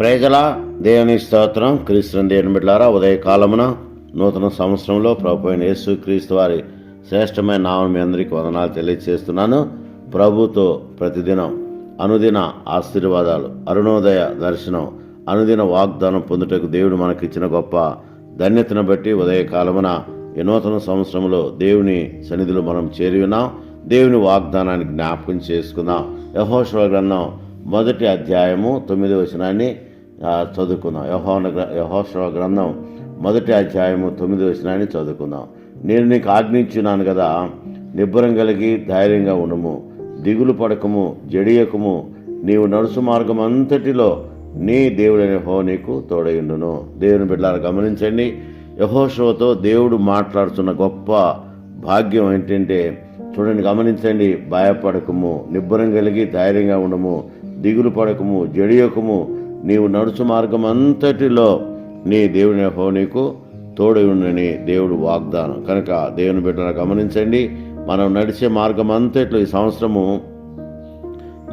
ప్రేజల దేవుని స్తోత్రం. క్రీస్తు దేవుని బిడ్డలారా, ఉదయకాలమున నూతన సంవత్సరంలో ప్రభు అయిన యేసు క్రీస్తు వారి శ్రేష్టమైన నామం మీ అందరికీ వందనాలు తెలియజేస్తున్నాను. ప్రభుతో ప్రతిదినం అనుదిన ఆశీర్వాదాలు, అరుణోదయ దర్శనం, అనుదిన వాగ్దానం పొందుటకు దేవుడు మనకిచ్చిన గొప్ప ధన్యతను బట్టి ఉదయకాలమున ఈ నూతన సంవత్సరంలో దేవుని సన్నిధిలో మనం చేరి ఉన్నాం. దేవుని వాగ్దానాన్ని జ్ఞాపకం చేసుకుందాం. యెహోషువ గ్రంథం 1వ అధ్యాయము 9వ వచనాన్ని చదువుకుందాం. యెహోషువ గ్రంథం 1వ అధ్యాయము 9వ వచనాన్ని చదువుకుందాం. నేను నీకు ఆజ్ఞించున్నాను కదా, నిబ్బరం కలిగి ధైర్యంగా ఉండుము, దిగులు పడకము, జడియకము, నీవు నడుసు మార్గం అంతటిలో నీ దేవుడైన యెహోవా నీకు తోడయుండును. దేవుని బిడ్డలారా గమనించండి, యెహోషువతో దేవుడు మాట్లాడుతున్న గొప్ప భాగ్యం ఏంటంటే చూడండి, గమనించండి. భయపడకము, నిబ్బరం కలిగి ధైర్యంగా ఉండము, దిగులు పడకము, జడియకము, నీవు నడుచు మార్గం అంతటిలో నీ దేవుని యెహోవా నీకు తోడయుండని దేవుడు వాగ్దానం. కనుక దేవుని బిడ్డను గమనించండి, మనం నడిచే మార్గం అంతట్లో ఈ సంవత్సరము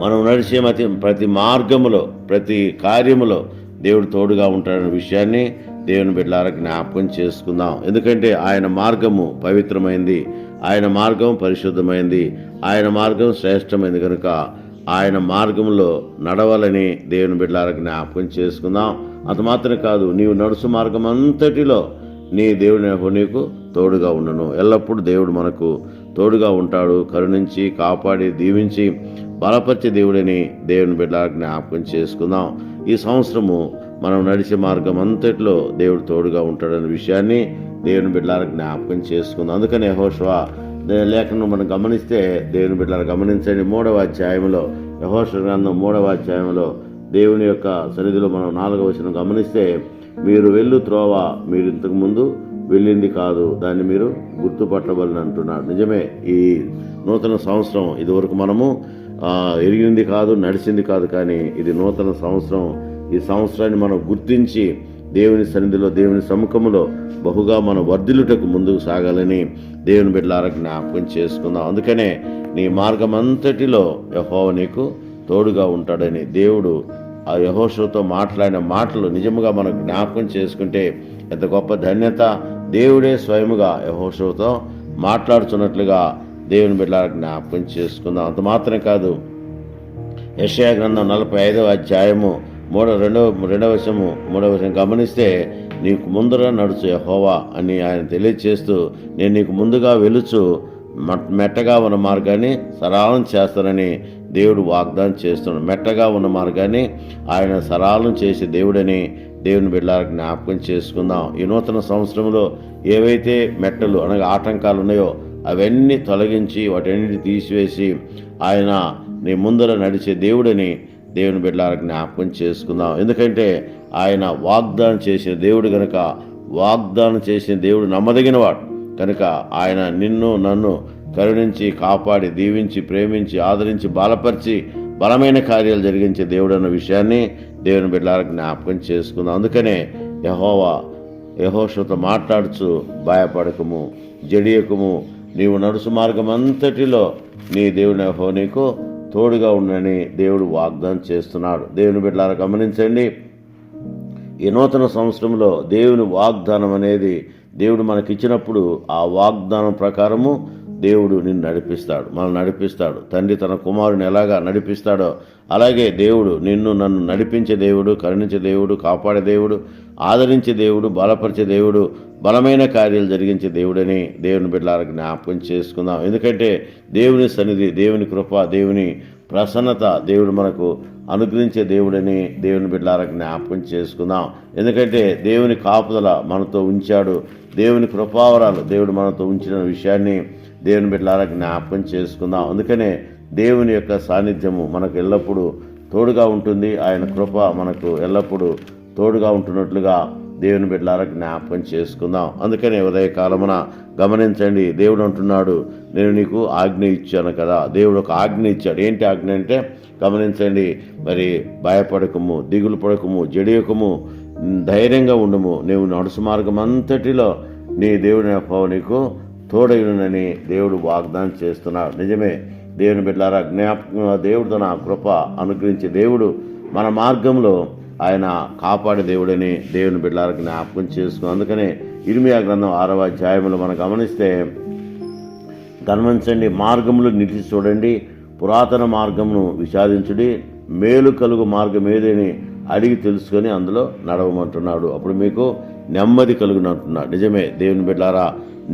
మనం నడిచే ప్రతి మార్గములో, ప్రతి కార్యములో దేవుడు తోడుగా ఉంటాడనే విషయాన్ని దేవుని బిడ్డలారా జ్ఞాపకం చేసుకుందాం. ఎందుకంటే ఆయన మార్గము పవిత్రమైంది, ఆయన మార్గం పరిశుద్ధమైంది, ఆయన మార్గం శ్రేష్టమైంది. కనుక ఆయన మార్గంలో నడవాలని దేవుని బిడ్డలారా జ్ఞాపకం చేసుకుందాం. అంత మాత్రం కాదు, నీవు నడుచు మార్గం అంతటిలో నీ దేవుని యెహోవా నీకు తోడుగా ఉండును. ఎల్లప్పుడూ దేవుడు మనకు తోడుగా ఉంటాడు. కరుణించి కాపాడి దీవించి బలపరిచే దేవుడని దేవుని బిడ్డలారా జ్ఞాపకం చేసుకుందాం. ఈ సంవత్సరము మనం నడిచే మార్గం అంతటిలో దేవుడు తోడుగా ఉంటాడనే విషయాన్ని దేవుని బిడ్డలారా జ్ఞాపకం చేసుకుందాం. అందుకని యెహోషువ లేఖను మనం గమనిస్తే దేవుని బిడ్డలారా గమనించండి, 3వ అధ్యాయంలో, యెహోషువ గ్రంథం 3వ అధ్యాయంలో దేవుని యొక్క సన్నిధిలో మనం 4వ వచనం గమనిస్తే, మీరు వెళ్ళు త్రోవ మీరు ఇంతకు ముందు వెళ్ళింది కాదు, దాన్ని మీరు గుర్తుపట్టబలని అంటున్నాడు. నిజమే, ఈ నూతన సంవత్సరం ఇదివరకు మనము ఎరిగింది కాదు, నడిచింది కాదు, కానీ ఇది నూతన సంవత్సరం. ఈ సంవత్సరాన్ని మనం గుర్తించి దేవుని సన్నిధిలో, దేవుని సముఖంలో బహుగా మనం వర్ధిల్లుటకు ముందుకు సాగాలని దేవుని బిడ్డలారా జ్ఞాపకం చేసుకుందాం. అందుకనే నీ మార్గం అంతటిలో యెహోవా నీకు తోడుగా ఉంటాడని దేవుడు ఆ యెహోషువతో మాట్లాడిన మాటలు నిజముగా మనం జ్ఞాపకం చేసుకుంటే ఎంత గొప్ప ధన్యత. దేవుడే స్వయముగా యెహోషువతో మాట్లాడుతున్నట్లుగా దేవుని బిడ్డలారా జ్ఞాపకం చేసుకుందాం. అంత మాత్రమే కాదు, యెషయా గ్రంథం 45వ అధ్యాయము 3వ వచనం గమనిస్తే, నీకు ముందర నడుచు యెహోవా అని ఆయన తెలియజేస్తూ, నేను నీకు ముందుగా వెలుచు మెట్టగా ఉన్న మార్గాన్ని సరళం చేస్తానని దేవుడు వాగ్దానం చేస్తున్నాడు. మెట్టగా ఉన్న మార్గాన్ని ఆయన సరళం చేసే దేవుడని దేవుని బిడ్డలారా జ్ఞాపకం చేసుకుందాం. ఈ నూతన సంవత్సరంలో ఏవైతే మెట్టలు అనగా ఆటంకాలు ఉన్నాయో అవన్నీ తొలగించి వాటన్నిటిని తీసివేసి ఆయన నీ ముందర నడిచే దేవుడని దేవుని బిడ్డలారా జ్ఞాపకం చేసుకుందాం. ఎందుకంటే ఆయన వాగ్దానం చేసిన దేవుడు కనుక, వాగ్దానం చేసిన దేవుడు నమ్మదగినవాడు కనుక ఆయన నిన్ను నన్ను కరుణించి కాపాడి దీవించి ప్రేమించి ఆదరించి బలపరిచి బలమైన కార్యాలు జరిగించే దేవుడు అన్న విషయాన్ని దేవుని బిడ్డలారా జ్ఞాపకం చేసుకుందాం. అందుకనే యెహోషువతో మాట్లాడుచు, భయపడకము, జడియకము, నీవు నడుసు మార్గం అంతటిలో నీ దేవుని యెహోవా నీకు తోడుగా ఉండని దేవుడు వాగ్దానం చేస్తున్నాడు. దేవుని బిడ్డలారా గమనించండి, ఈ నూతన సంవత్సరంలో దేవుని వాగ్దానం అనేది దేవుడు మనకిచ్చినప్పుడు ఆ వాగ్దానం ప్రకారము దేవుడు నిన్ను నడిపిస్తాడు, మనల్ని నడిపిస్తాడు. తండ్రి తన కుమారుని ఎలాగా నడిపిస్తాడో అలాగే దేవుడు నిన్ను నన్ను నడిపించే దేవుడు, కరుణించే దేవుడు, కాపాడే దేవుడు, ఆదరించే దేవుడు, బలపరిచే దేవుడు, బలమైన కార్యాలు జరిగించే దేవుడని దేవుని బిడ్డలారా జ్ఞాపకం చేసుకుందాం. ఎందుకంటే దేవుని సన్నిధి, దేవుని కృప, దేవుని ప్రసన్నత దేవుడు మనకు అనుగ్రహించే దేవుడని దేవుని బిడ్డలారా జ్ఞాపకం చేసుకుందాం. ఎందుకంటే దేవుని కాపుదల మనతో ఉంచాడు, దేవుని కృపావరాలు దేవుడు మనతో ఉంచిన విషయాన్ని దేవుని బిడ్డలారా జ్ఞాపకం చేసుకుందాం. అందుకనే దేవుని యొక్క సాన్నిధ్యము మనకు ఎల్లప్పుడూ తోడుగా ఉంటుంది. ఆయన కృప మనకు ఎల్లప్పుడూ తోడుగా ఉంటున్నట్లుగా దేవుని బిడ్డలారా జ్ఞాపకం చేసుకుందాం. అందుకనే ఉదయకాలమున గమనించండి, దేవుడు అంటున్నాడు, నేను నీకు ఆజ్ఞ ఇచ్చాను కదా. దేవుడు ఒక ఆజ్ఞ ఇచ్చాడు. ఏంటి ఆజ్ఞ అంటే గమనించండి, మరి భయపడకము, దిగులు పడకము, జడియకము, ధైర్యంగా ఉండము, నీవు నడుసు మార్గం అంతటిలో నీ దేవుని యెహోవా నీకు తోడయునని దేవుడు వాగ్దానం చేస్తున్నాడు. నిజమే, దేవుని బిడ్డలారా దేవుడు తన కృప అనుగ్రహించే దేవుడు మన మార్గంలో ఆయన కాపాడే దేవుడని దేవుని బిడ్డలకు జ్ఞాపకం చేసుకుని, అందుకనే ఇర్మియా గ్రంథం 6వ అధ్యాయంలో మనం గమనిస్తే, గమనించండి, మార్గములు నిలిచి చూడండి, పురాతన మార్గమును విచారించుడి, మేలు కలుగు మార్గం ఏదని అడిగి తెలుసుకొని అందులో నడవమంటున్నాడు. అప్పుడు మీకు నెమ్మది కలుగునంటున్నాడు. నిజమే దేవుని బిడ్డలారా,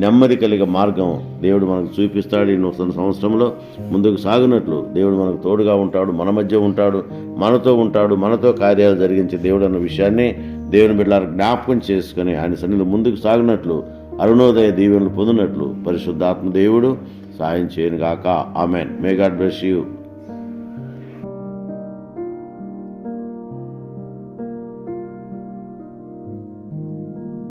నెమ్మది కలిగే మార్గం దేవుడు మనకు చూపిస్తాడు. ఈ నూతన సంవత్సరంలో ముందుకు సాగినట్లు దేవుడు మనకు తోడుగా ఉంటాడు, మన మధ్య ఉంటాడు, మనతో ఉంటాడు, మనతో కార్యాలు జరిగించే దేవుడు అన్న విషయాన్ని దేవుని బిడ్డలారా జ్ఞాపకం చేసుకుని ఆయన సన్నిధిలో ముందుకు సాగినట్లు, అరుణోదయ దీవెనలు పొందినట్లు పరిశుద్ధాత్మ దేవుడు సాయం చేయనుగాక. Amen. May God bless you.